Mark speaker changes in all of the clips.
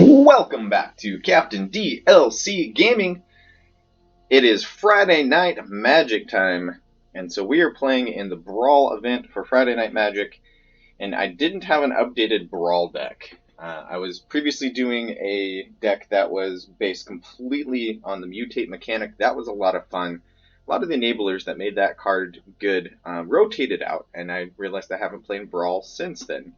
Speaker 1: Welcome back to Captain DLC Gaming. It is Friday Night Magic time, and so we are playing in the Brawl event for Friday Night Magic, and I didn't have an updated Brawl deck. I was previously doing a deck that was based completely on the Mutate mechanic. That was a lot of fun. A lot of the enablers that made that card good rotated out, and I realized I haven't played Brawl since then.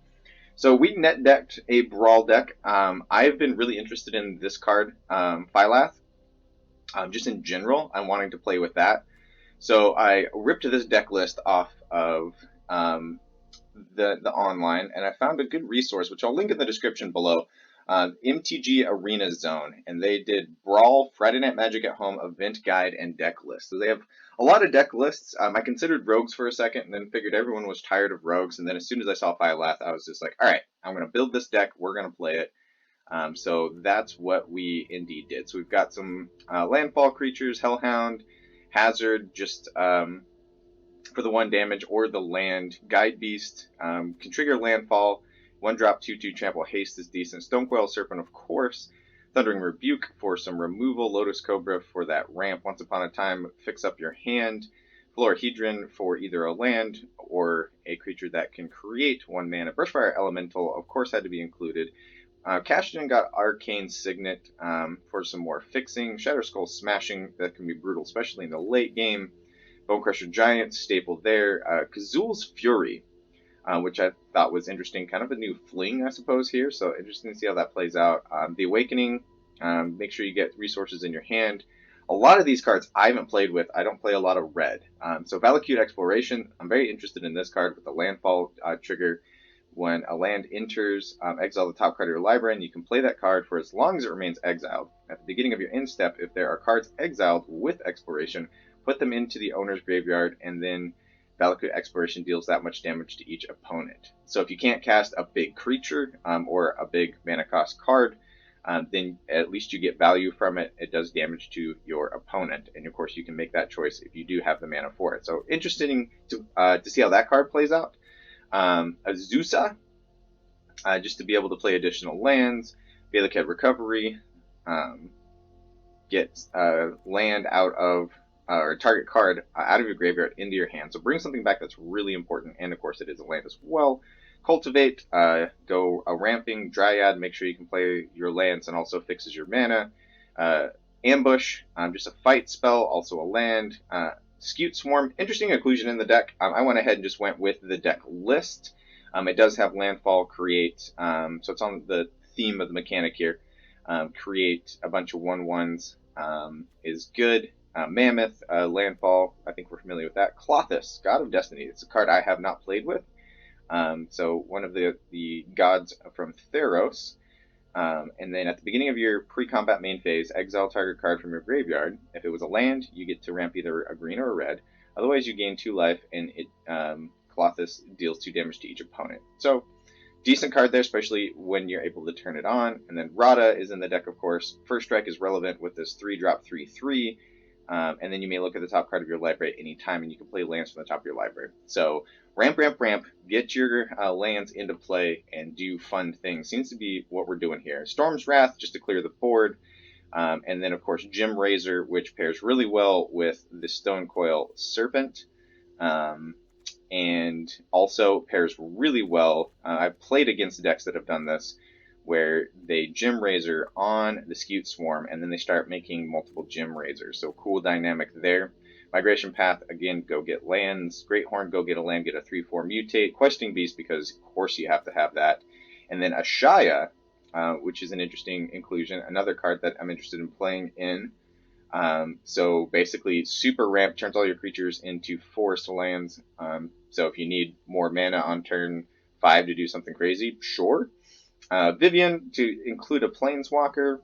Speaker 1: So we net decked a Brawl deck. I've been really interested in this card, Phylath. Just in general, I'm wanting to play with that. So I ripped this deck list off of the online, and I found a good resource, which I'll link in the description below. MTGA Arena Zone, and they did Brawl, Friday Night Magic at Home, Event Guide, and Deck List. So they have a lot of deck lists. I considered Rogues for a second, and then figured everyone was tired of Rogues, and then as soon as I saw Phylath, I was just like, alright, I'm going to build this deck, we're going to play it. So that's what we indeed did. So we've got some landfall creatures, Hellhound, Hazard, just for the 1 damage, or the land, Guide Beast, can trigger landfall, 1-drop, 2/2 trample, haste is decent, Stonecoil Serpent, of course, Thundering Rebuke for some removal, Lotus Cobra for that ramp, Once Upon a Time, fix up your hand, Florahedron for either a land or a creature that can create 1 mana, Brushfire Elemental, of course, had to be included. Cashin got Arcane Signet for some more fixing, Shatterskull Smashing, that can be brutal, especially in the late game, Bonecrusher Giant, staple there, Kazul's Fury, which I thought was interesting, kind of a new fling, I suppose, here, so interesting to see how that plays out. The Awakening, make sure you get resources in your hand. A lot of these cards I haven't played with. I don't play a lot of red. So Valakut Exploration, I'm very interested in this card with the landfall trigger. When a land enters, exile the top card of your library, and you can play that card for as long as it remains exiled. At the beginning of your end step, if there are cards exiled with Exploration, put them into the owner's graveyard, and then Valakut Exploration deals that much damage to each opponent. So if you can't cast a big creature or a big mana cost card, then at least you get value from it. It does damage to your opponent, and of course you can make that choice if you do have the mana for it. So interesting to see how that card plays out. Azusa, just to be able to play additional lands, Valakut Recovery, get land out of, or target card out of your graveyard into your hand. So bring something back that's really important, and of course it is a land as well. Cultivate, go a Ramping Dryad, make sure you can play your lands and also fixes your mana. Ambush, just a fight spell, also a land. Scute Swarm, interesting inclusion in the deck. I went ahead and just went with the deck list. It does have landfall, create, so it's on the theme of the mechanic here. Create a bunch of 1/1s is good. Mammoth, landfall, I think we're familiar with that. Klothys, God of Destiny, it's a card I have not played with. So one of the gods from Theros. And then at the beginning of your pre-combat main phase, exile target card from your graveyard. If it was a land, you get to ramp either a green or a red. Otherwise, you gain 2 life, and it Klothys deals 2 damage to each opponent. So, decent card there, especially when you're able to turn it on. And then Rada is in the deck, of course. First Strike is relevant with this 3-drop 3/3. And then you may look at the top card of your library at any time, and you can play lands from the top of your library. So ramp, get your lands into play and do fun things. Seems to be what we're doing here. Storm's Wrath, just to clear the board. And then, of course, Gem Razor, which pairs really well with the Stonecoil Serpent. And also pairs really well. I've played against decks that have done this, where they Gem Razor on the Scute Swarm, and then they start making multiple Gem Razors. So cool dynamic there. Migration Path, again, go get lands. Great Horn, go get a land, get a 3/4 Mutate. Questing Beast, because of course you have to have that. And then Ashaya, which is an interesting inclusion, another card that I'm interested in playing in. So basically, super ramp, turns all your creatures into forest lands. So if you need more mana on turn 5 to do something crazy, sure. Vivian, to include a Planeswalker,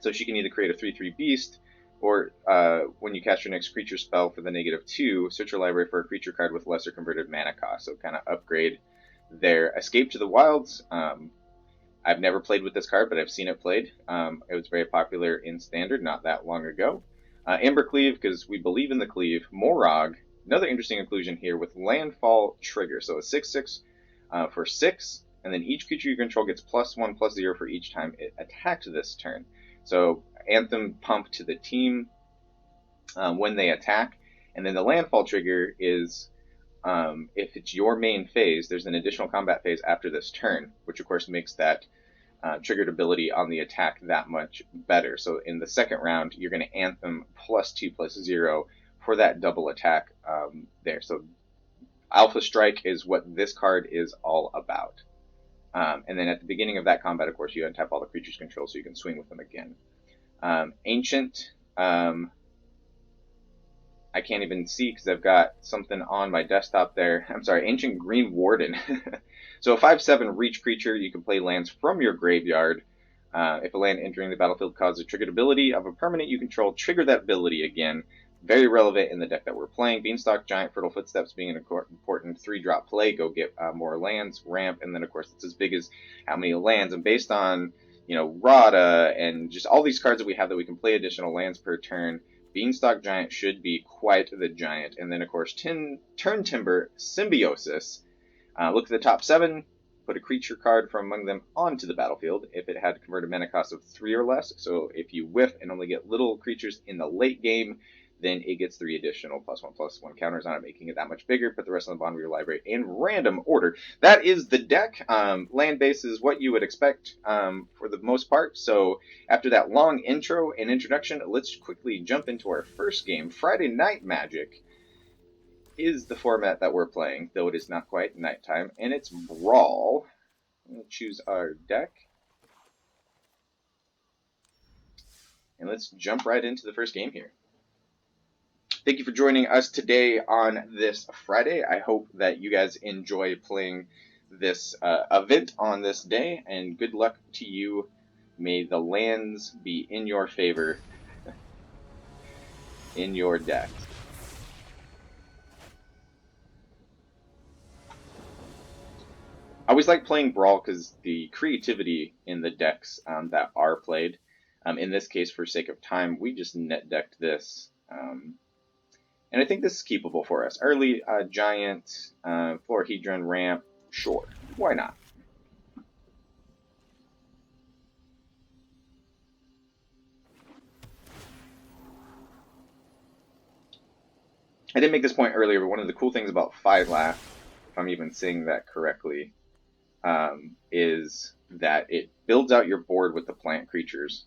Speaker 1: so she can either create a 3/3 beast, or when you cast your next creature spell for the -2, search your library for a creature card with lesser converted mana cost, so kind of upgrade their Escape to the Wilds. I've never played with this card, but I've seen it played. It was very popular in Standard not that long ago. Embercleave, because we believe in the cleave. Morog, another interesting inclusion here with Landfall Trigger, so a 6/6 for 6, and then each creature you control gets +1/+0 for each time it attacked this turn. So Anthem Pump to the team when they attack, and then the landfall trigger is if it's your main phase, there's an additional combat phase after this turn, which of course makes that triggered ability on the attack that much better. So in the second round, you're going to Anthem +2/+0 for that double attack there. So Alpha Strike is what this card is all about. And then at the beginning of that combat, of course, you untap all the creatures control so you can swing with them again. Ancient, I can't even see because I've got something on my desktop there. I'm sorry, Ancient Green Warden. So a 5/7 reach creature, you can play lands from your graveyard. If a land entering the battlefield causes a triggered ability of a permanent you control, trigger that ability again. Very relevant in the deck that we're playing. Beanstalk Giant, Fertile Footsteps being an important 3-drop play. Go get more lands, ramp, and then of course it's as big as how many lands. And based on, Rada and just all these cards that we have that we can play additional lands per turn, Beanstalk Giant should be quite the giant. And then of course Turn Timber Symbiosis. Look at the top 7. Put a creature card from among them onto the battlefield if it had converted mana cost of 3 or less. So if you whiff and only get little creatures in the late game, then it gets 3 additional +1/+1 counters on it, making it that much bigger. Put the rest on the bottom of your library in random order. That is the deck. Land base is what you would expect for the most part. So after that long intro and introduction, let's quickly jump into our first game. Friday Night Magic is the format that we're playing, though it is not quite nighttime, and it's Brawl. We'll choose our deck. And let's jump right into the first game here. Thank you for joining us today on this Friday. I hope that you guys enjoy playing this event on this day, and good luck to you. May the lands be in your favor in your deck. I always like playing Brawl because the creativity in the decks that are played. In this case, for sake of time, we just net decked this. And I think this is keepable for us. Early Giant, Florahedron, Ramp, sure. Why not? I didn't make this point earlier, but one of the cool things about Phylath, if I'm even saying that correctly, is that it builds out your board with the plant creatures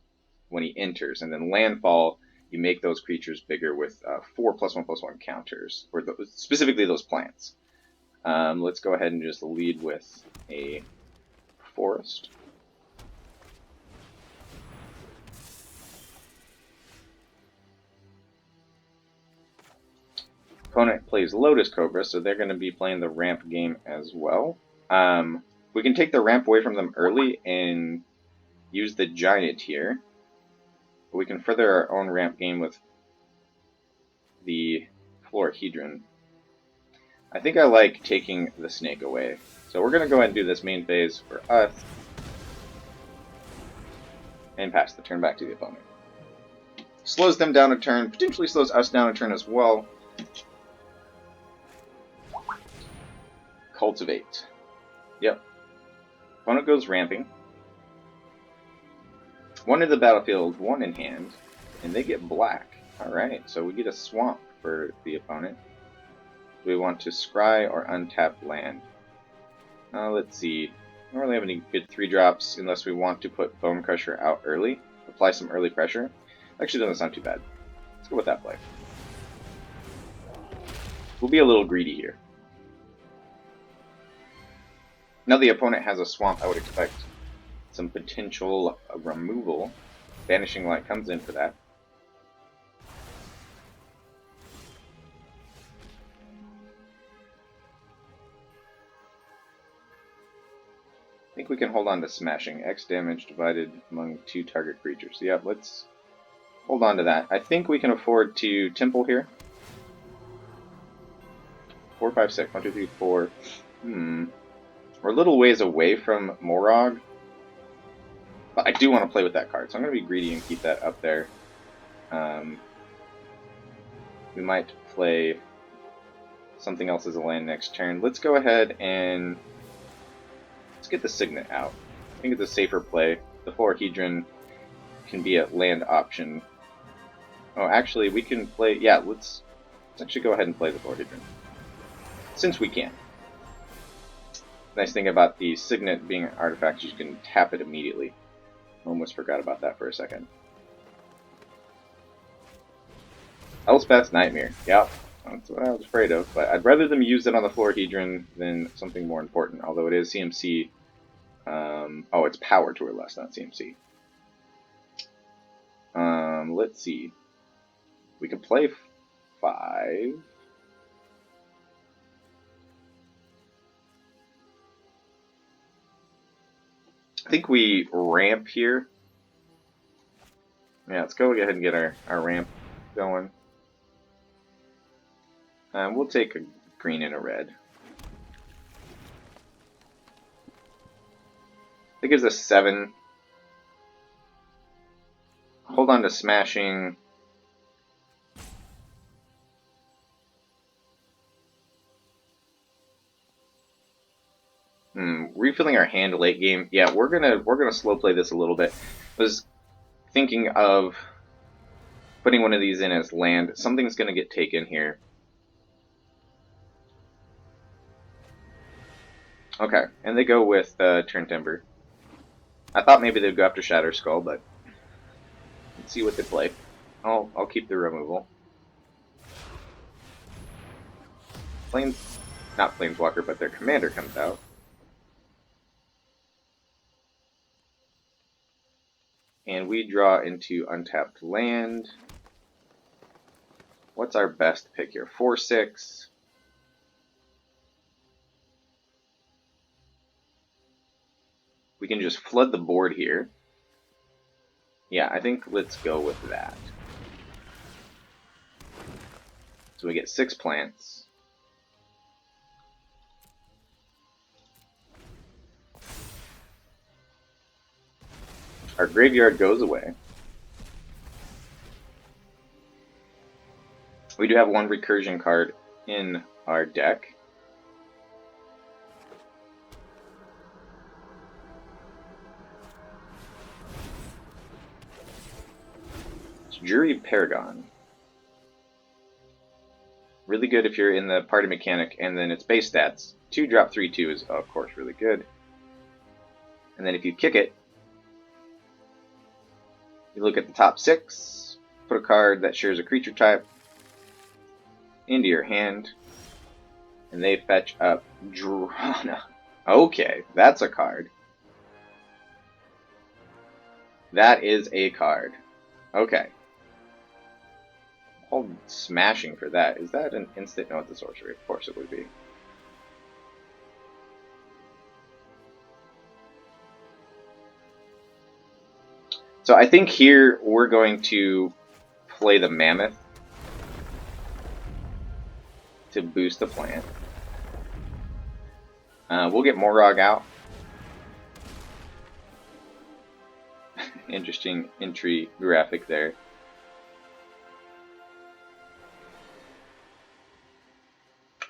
Speaker 1: when he enters, and then landfall, you make those creatures bigger with 4 +1/+1 counters, or specifically those plants. Let's go ahead and just lead with a forest. Opponent plays Lotus Cobra, so they're going to be playing the ramp game as well. We can take the ramp away from them early and use the giant here. But we can further our own ramp game with the Florahedron. I think I like taking the snake away. So we're going to go ahead and do this main phase for us. And pass the turn back to the opponent. Slows them down a turn, potentially slows us down a turn as well. Cultivate. Yep. Opponent goes ramping. 1 in the battlefield, 1 in hand, and they get black. Alright, so we get a swamp for the opponent. Do we want to scry or untap land? Let's see. I don't really have any good 3-drops unless we want to put Bone Crusher out early. Apply some early pressure. Actually doesn't sound too bad. Let's go with that play. We'll be a little greedy here. Now the opponent has a swamp, I would expect some potential removal. Vanishing Light comes in for that. I think we can hold on to Smashing. X damage divided among 2 target creatures. Yep, let's hold on to that. I think we can afford to Temple here. 4, 5, 6. 1, 2, 3, 4. We're a little ways away from Morog. But I do want to play with that card, so I'm going to be greedy and keep that up there. We might play something else as a land next turn. Let's go ahead and get the Signet out. I think it's a safer play. The Florahedron can be a land option. Oh, actually, we can play... Yeah, let's actually go ahead and play the Florahedron. Since we can. Nice thing about the Signet being an artifact is you can tap it immediately. Almost forgot about that for a second. Elspeth's Nightmare. Yep, that's what I was afraid of. But I'd rather them use it on the Florahedron than something more important. Although it is CMC. Oh, it's Power Tour less, not CMC. Let's see. We could play 5. I think we ramp here. Yeah, let's go ahead and get our ramp going. We'll take a green and a red. That gives us 7. Hold on to smashing. Refilling our hand late game. Yeah, we're gonna slow play this a little bit. I was thinking of putting one of these in as land. Something's gonna get taken here. Okay, and they go with Turn Timber. I thought maybe they'd go after Shatter Skull, but let's see what they play. I'll keep the removal. Not Planeswalker, but their commander comes out. And we draw into untapped land. What's our best pick here? 4/6. We can just flood the board here. Yeah, I think let's go with that. So we get 6 plants. Our graveyard goes away. We do have 1 recursion card in our deck. It's Jury Paragon. Really good if you're in the party mechanic, and then its base stats. 2 drop 3/2 is of course really good. And then if you kick it, you look at the top 6, put a card that shares a creature type into your hand, and they fetch up Drana. Okay, that's a card. That is a card. Okay. Hold smashing for that. Is that an instant? No, it's a sorcery. Of course it would be. So I think here we're going to play the Mammoth to boost the plant. We'll get Morog out. Interesting entry graphic there.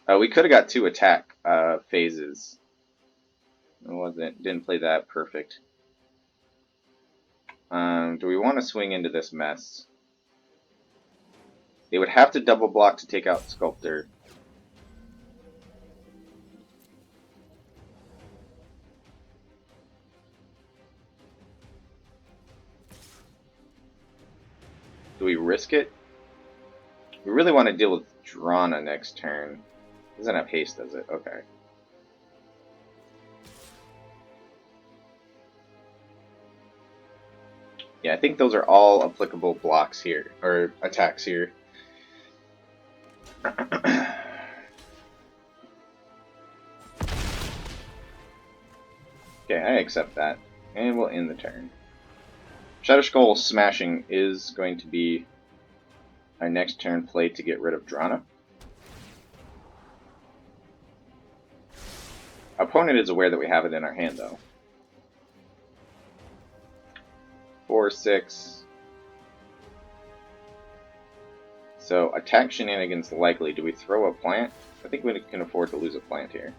Speaker 1: We could have got 2 attack phases. Didn't play that perfect. Do we want to swing into this mess? They would have to double block to take out Sculptor. Do we risk it? We really want to deal with Drana next turn. Doesn't have haste, does it? Okay. Yeah, I think those are all applicable blocks here, or attacks here. Okay, I accept that. And we'll end the turn. Shatter Skull smashing is going to be our next turn play to get rid of Drana. Our opponent is aware that we have it in our hand, though. 4/6. So attack shenanigans likely. Do we throw a plant? I think we can afford to lose a plant here.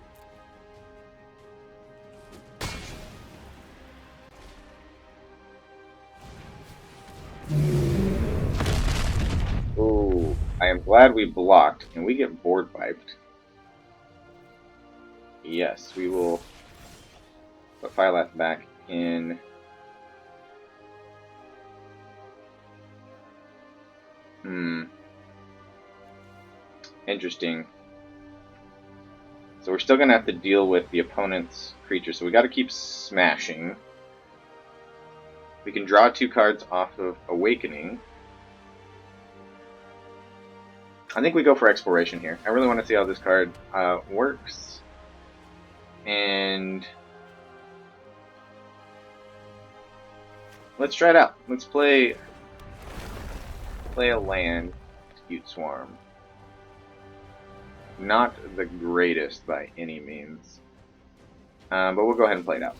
Speaker 1: am glad we blocked. Can we get board wiped? Yes, we will put Phylath back in. Interesting. So we're still going to have to deal with the opponent's creature, so we got to keep smashing. We can draw 2 cards off of Awakening. I think we go for Exploration here. I really want to see how this card works. And let's try it out. Let's play a land, Execute Swarm. Not the greatest by any means. But we'll go ahead and play it out.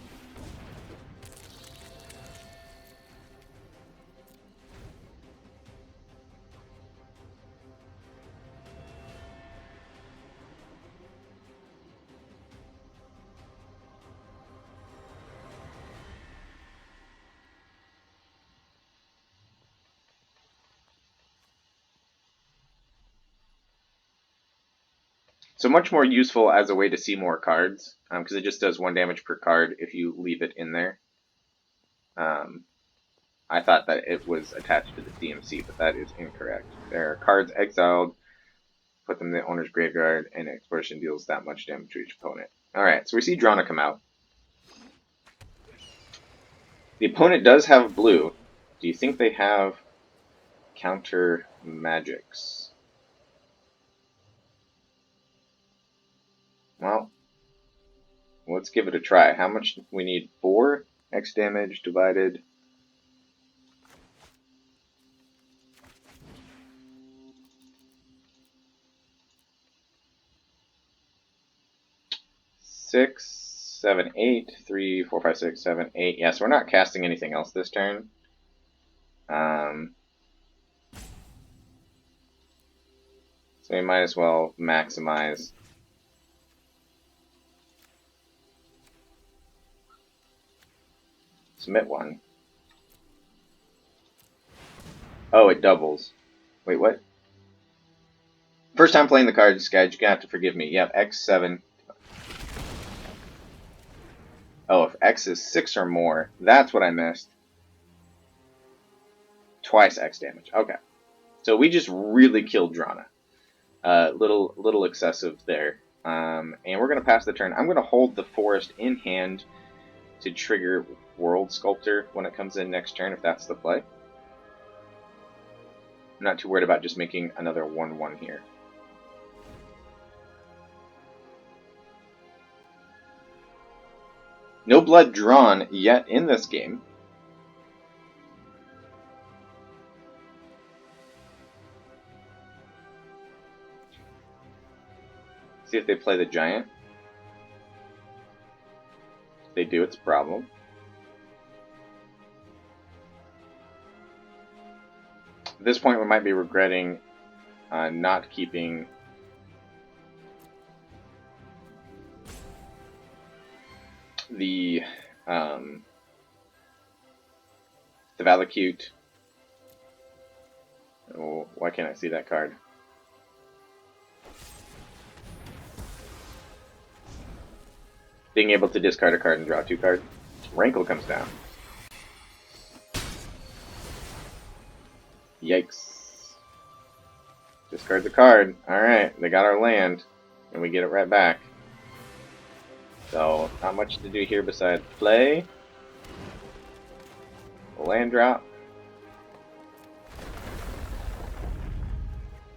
Speaker 1: So much more useful as a way to see more cards, because it just does 1 damage per card if you leave it in there. I thought that it was attached to the DMC, but that is incorrect. There are cards exiled, put them in the owner's graveyard, and Exploration deals that much damage to each opponent. Alright, so we see Drana come out. The opponent does have blue. Do you think they have counter magics? Well, let's give it a try. How much we need? 4 X damage divided. Six, 7, 8, 3, 4, 5, 6, 7, 8. Yeah, so we're not casting anything else this turn. So we might as well maximize. Submit 1. Oh, it doubles. Wait, what? First time playing the cards, guys. You're gonna have to forgive me. Yeah, X7. Oh, if X is 6 or more, that's what I missed. Twice X damage. Okay. So we just really killed Drana. Little excessive there. And we're going to pass the turn. I'm going to hold the forest in hand to trigger World Sculptor when it comes in next turn, if that's the play. I'm not too worried about just making another 1/1 here. No blood drawn yet in this game. See if they play the giant. If they do, it's a problem. At this point, we might be regretting not keeping the Valakute. Oh, why can't I see that card? Being able to discard a card and draw 2 cards. Rankle comes down. Yikes. Discard the card. Alright, they got our land. And we get it right back. So, not much to do here besides play. Land drop.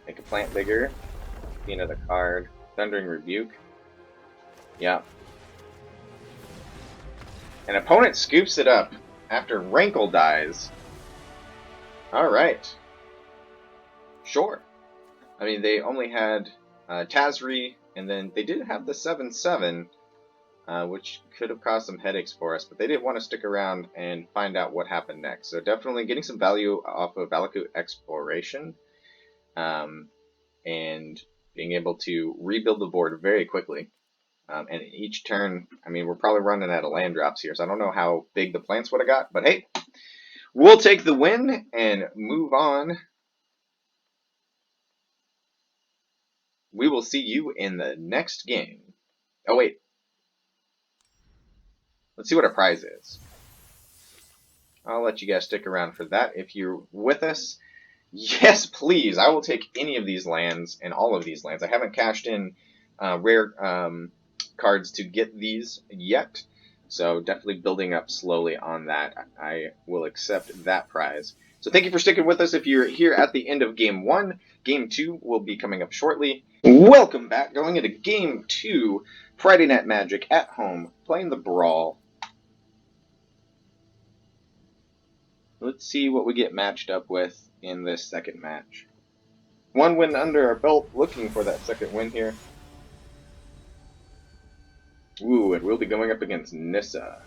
Speaker 1: Make a plant bigger. See another card. Thundering Rebuke. Yeah. An opponent scoops it up after Rankle dies. Alright. Sure. I mean, they only had Tazri, and then they did have the 7/7, which could have caused some headaches for us, but they didn't want to stick around and find out what happened next. So definitely getting some value off of Valakut Exploration, and being able to rebuild the board very quickly. And each turn, I mean, we're probably running out of land drops here, so I don't know how big the plants would have got, but hey, we'll take the win and move on we will see you in the next game. Oh, wait. Let's see what our prize is. I'll let you guys stick around for that if you're with us. Yes, please. I will take any of these lands and all of these lands. I haven't cashed in rare cards to get these yet, so definitely building up slowly on that. I will accept that prize. So thank you for sticking with us if you're here at the end of Game 1. Game 2 will be coming up shortly. Welcome back. Going into Game 2, Friday Night Magic at home, playing the Brawl. Let's see what we get matched up with in this second match. One win under our belt, looking for that second win here. Ooh, and we'll be going up against Nissa.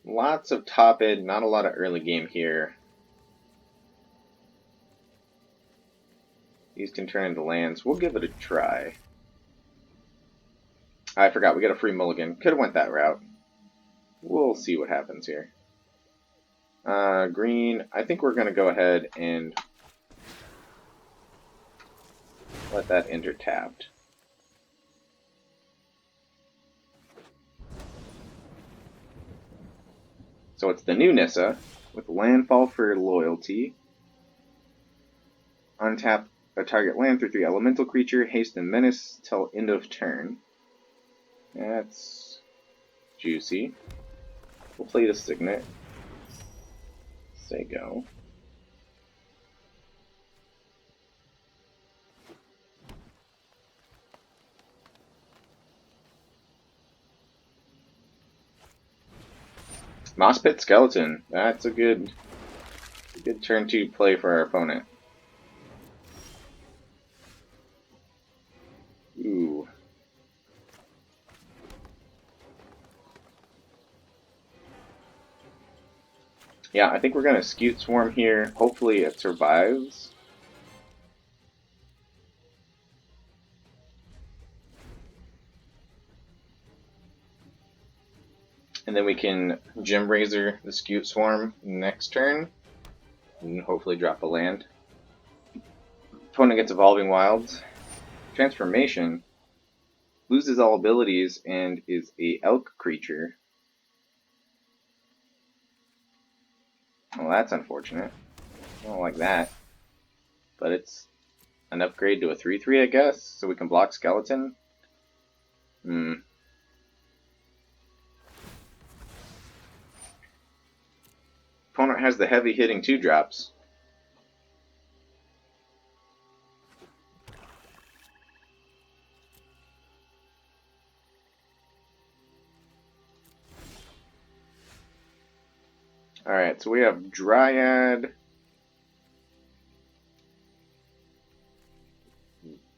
Speaker 1: Lots of top end, not a lot of early game here. These can turn into lands. We'll give it a try. I forgot, we got a free mulligan. Could have went that route. We'll see what happens here. Green, I think we're going to go ahead and let that enter tapped. So it's the new Nissa with landfall for loyalty. Untap a target land through 3 elemental creature, haste and menace till end of turn. That's juicy. We'll play the Signet. Say go. Moss Pit Skeleton. That's a good turn 2 play for our opponent. Ooh. Yeah, I think we're going to Scute Swarm here. Hopefully it survives. And then we can Gem Razor the Scute Swarm next turn. And hopefully drop a land. Opponent gets Evolving Wilds. Transformation. Loses all abilities and is a elk creature. Well, that's unfortunate. I don't like that. But it's an upgrade to a 3/3, I guess, so we can block Skeleton. Opponent has the heavy hitting 2-drops. Alright, so we have Dryad.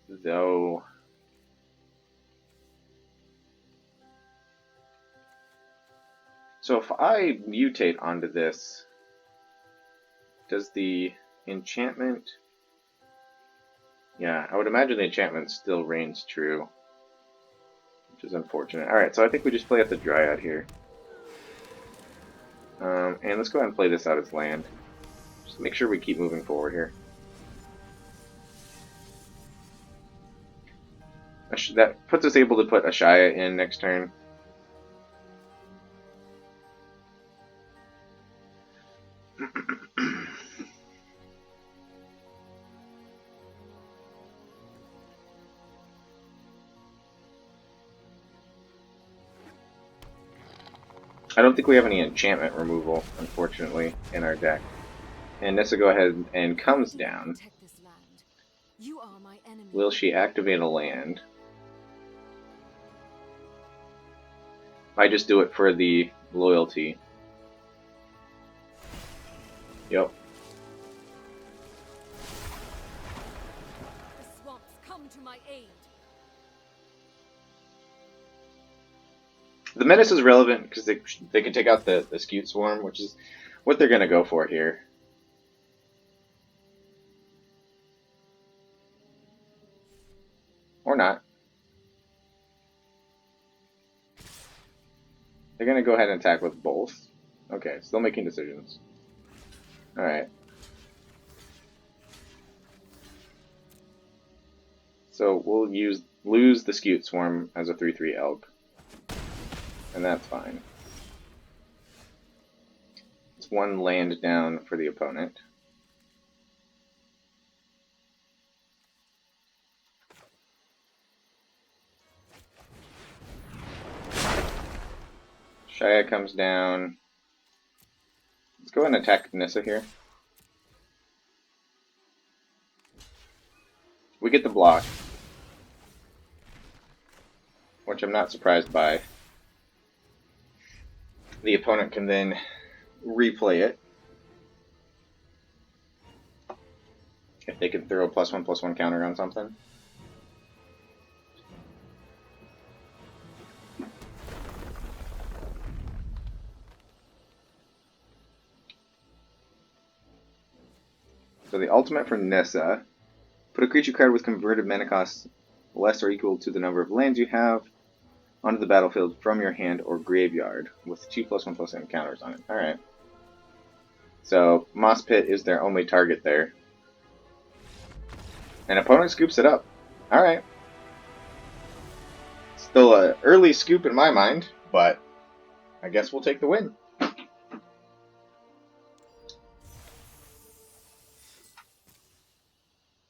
Speaker 1: Though. So if I mutate onto this, does the enchantment... Yeah, I would imagine the enchantment still reigns true, which is unfortunate. Alright, so I think we just play at the Dryad here. And let's go ahead and play this out as land. Just make sure we keep moving forward here. That puts us able to put Ashaya in next turn. I don't think we have any enchantment removal, unfortunately, in our deck. And Nissa go ahead and comes down. Will she activate a land? I just do it for the loyalty. Yep.
Speaker 2: The swamps come to my aid.
Speaker 1: The menace is relevant because they can take out the Scute Swarm, which is what they're going to go for here. Or not. They're going to go ahead and attack with both. Okay, still making decisions. Alright. So we'll lose the Scute Swarm as a 3/3 elk. And that's fine. It's one land down for the opponent. Shia comes down. Let's go and attack Nissa here. We get the block, which I'm not surprised by. The opponent can then replay it. If they can throw a +1/+1 counter on something. So the ultimate from Nissa. Put a creature card with converted mana cost less or equal to the number of lands you have onto the battlefield from your hand or graveyard with 2 +1/+1 counters on it. Alright. So Moss Pit is their only target there. And opponent scoops it up. Alright. Still an early scoop in my mind, but I guess we'll take the win.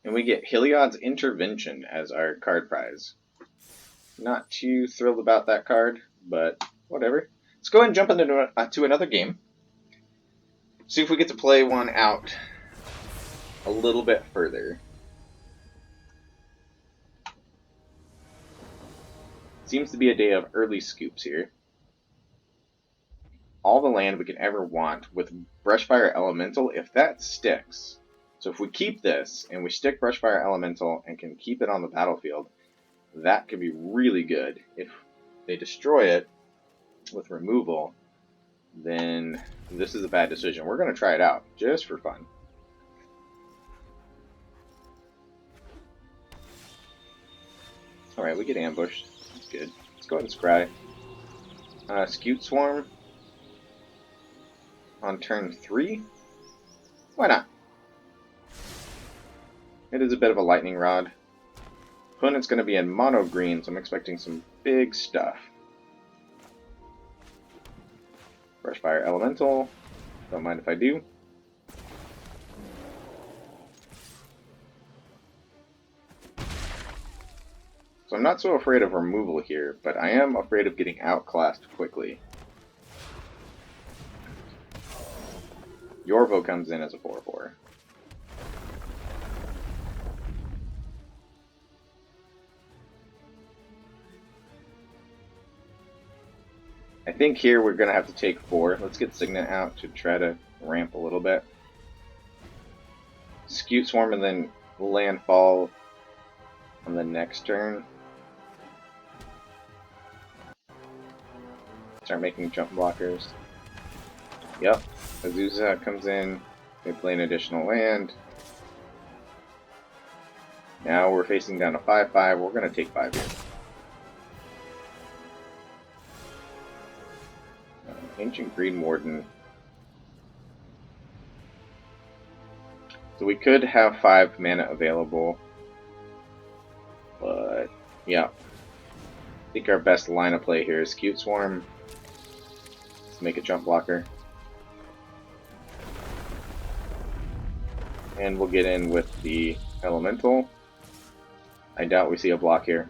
Speaker 1: And we get Heliod's Intervention as our card prize. Not too thrilled about that card, but whatever. Let's go ahead and jump into another game. See if we get to play one out a little bit further. Seems to be a day of early scoops here. All the land we can ever want with Brushfire Elemental, if that sticks. So if we keep this, and we stick Brushfire Elemental and can keep it on the battlefield, that could be really good. If they destroy it with removal, then this is a bad decision. We're going to try it out, just for fun. Alright, we get ambushed. That's good. Let's go ahead and scry. Scute Swarm on turn 3? Why not? It is a bit of a lightning rod. Opponent's going to be in mono green, so I'm expecting some big stuff. Brushfire Elemental. Don't mind if I do. So I'm not so afraid of removal here, but I am afraid of getting outclassed quickly. Yorvo comes in as a 4/4. I think here we're going to have to take 4. Let's get Signet out to try to ramp a little bit. Scute Swarm and then Landfall on the next turn. Start making jump blockers. Yep, Azusa comes in. They play an additional land. Now we're facing down a 5/5. We're going to take 5 here. Ancient Green Warden. So we could have 5 mana available. But, yeah. I think our best line of play here is Scute Swarm. Let's make a jump blocker. And we'll get in with the Elemental. I doubt we see a block here.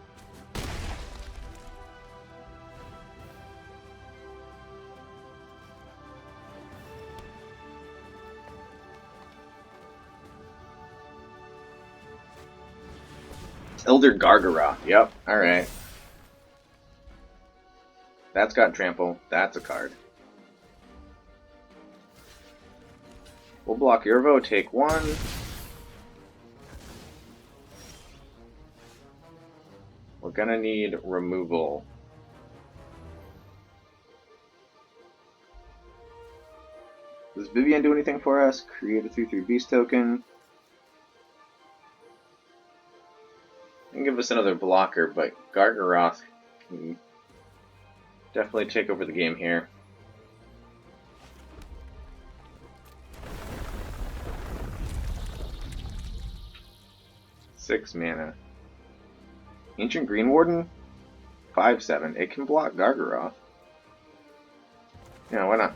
Speaker 1: Elder Gargaroth. Yep, alright. That's got trample. That's a card. We'll block Yorvo, take 1. We're gonna need removal. Does Vivian do anything for us? Create a 3/3 beast token. And give us another blocker, but Gargaroth can definitely take over the game here. 6 mana. Ancient Green Warden, 5/7. It can block Gargaroth. Yeah, why not?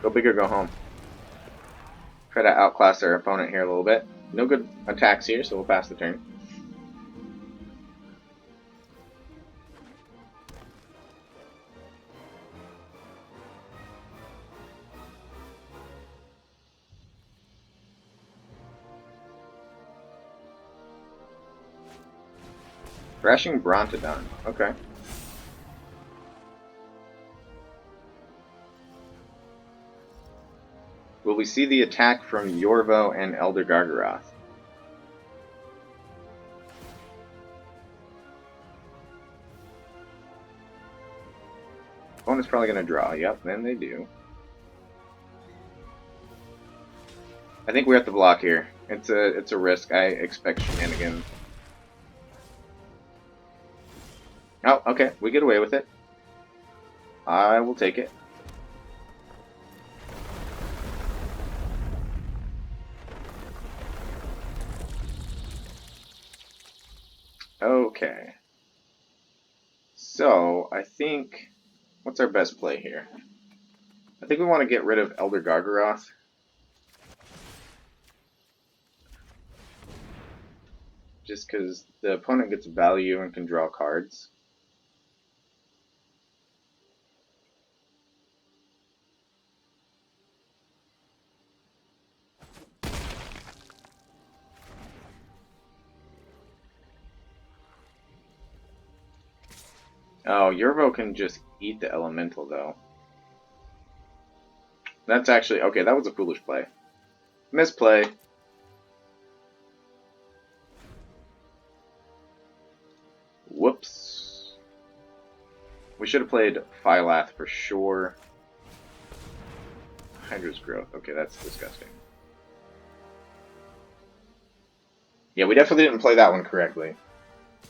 Speaker 1: Go big or go home. Try to outclass our opponent here a little bit. No good attacks here, so we'll pass the turn. Thrashing Brontodon. Okay. Will we see the attack from Yorvo and Elder Gargaroth? Opponent's probably going to draw. Yep, then they do. I think we have to block here. It's a risk. I expect shenanigans. Oh, okay. We get away with it. I will take it. Okay. So, I think... What's our best play here? I think we want to get rid of Elder Gargaroth. Just because the opponent gets value and can draw cards. Oh, Yorvo can just eat the elemental, though. That's actually... Okay, that was a foolish play. Misplay. Whoops. We should have played Phylath for sure. Hydra's Growth. Okay, that's disgusting. Yeah, we definitely didn't play that one correctly.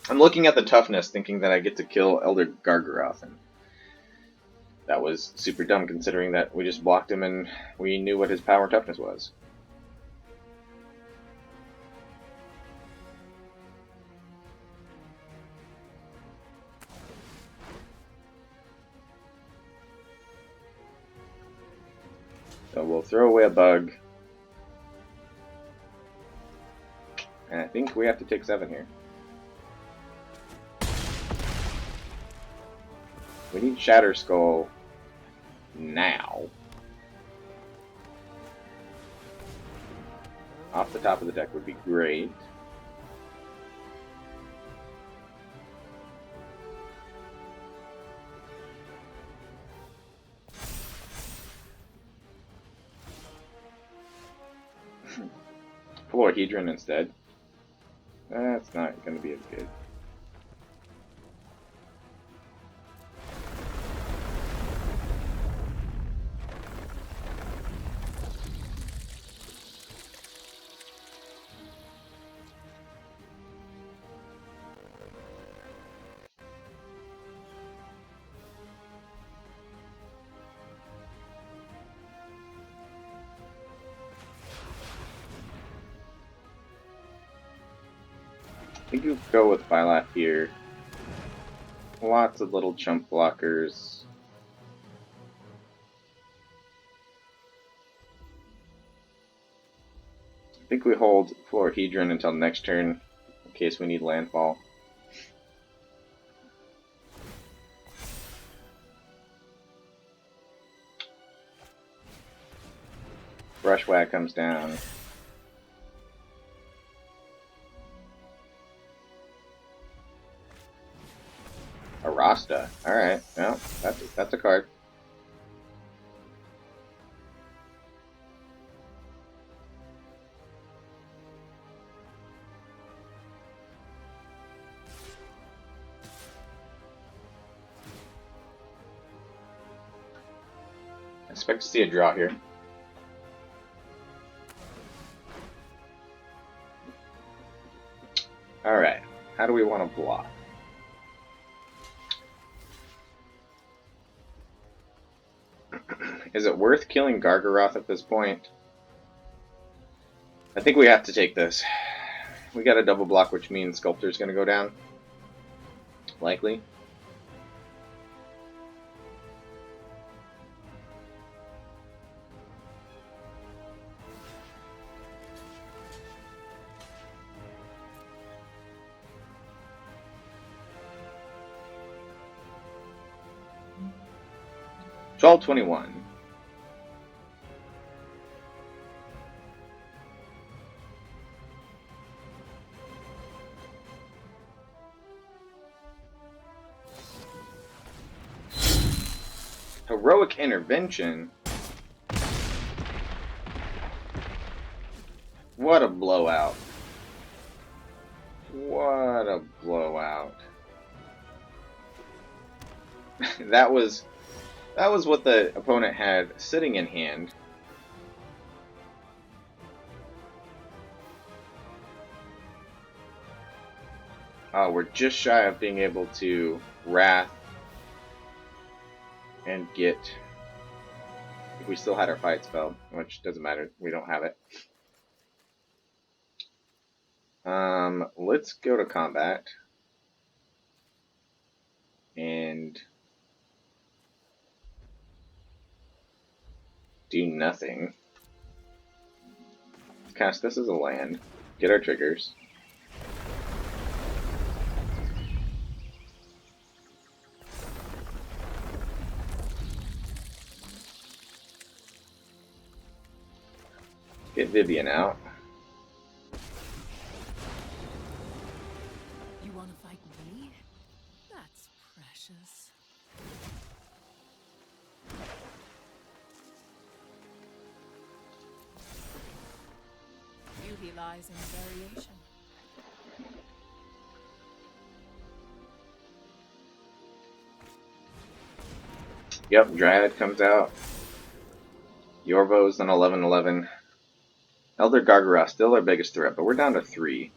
Speaker 1: I'm looking at the toughness, thinking that I get to kill Elder Gargaroth, and that was super dumb considering that we just blocked him and we knew what his power toughness was. So we'll throw away a bug. And I think we have to take 7 here. We need Shatter Skull now. Off the top of the deck would be great. Hedron instead. That's not going to be as good. I think you go with Phylath here. Lots of little chump blockers. I think we hold Hedron until next turn in case we need landfall. Brushwhack comes down. Rasta. Alright, well, that's a card. I expect to see a draw here. Alright, how do we want to block? Is it worth killing Gargaroth at this point? I think we have to take this. We got a double block, which means Sculptor's going to go down. Likely. $12.21. Heroic Intervention. What a blowout. What a blowout. that was what the opponent had sitting in hand. We're just shy of being able to Wrath and get... If we still had our fight spell, which doesn't matter, we don't have it. Let's go to combat and do nothing. Let's cast this as a land, get our triggers. Get Vivian out.
Speaker 2: You want to fight me? That's precious. Beauty lies in variation.
Speaker 1: Yep, Dryad comes out. Yorvo's an 11/11. Elder Gargara still our biggest threat, but we're down to 3.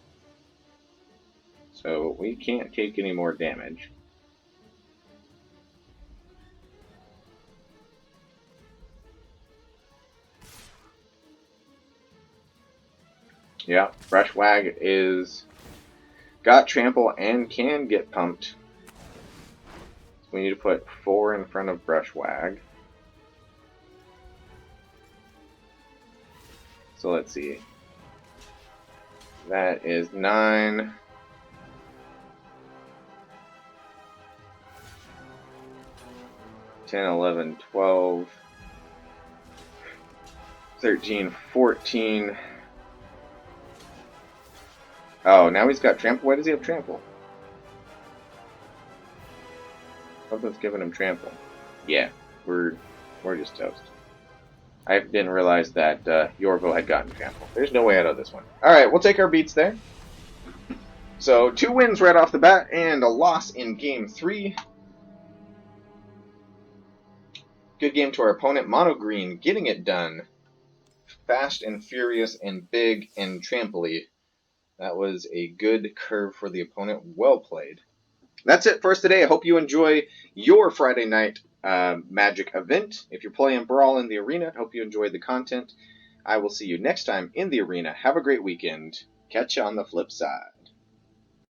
Speaker 1: So we can't take any more damage. Yeah, Brushwag is got trample and can get pumped. So we need to put 4 in front of Brushwag. So let's see. That is 9. $10, $11, $12, $13, $14. Oh, now he's got trample. Why does he have trample? Something's giving him trample. Yeah, we're just toast. I didn't realize that Yorvo had gotten trample. There's no way out of this one. Alright, we'll take our beats there. So, 2 wins right off the bat, and a loss in game 3. Good game to our opponent. Mono Green getting it done. Fast and furious and big and tramply. That was a good curve for the opponent. Well played. That's it for us today. I hope you enjoy your Friday night Magic event. If you're playing Brawl in the arena, I hope you enjoyed the content. I will see you next time in the arena. Have a great weekend. Catch you on the flip side.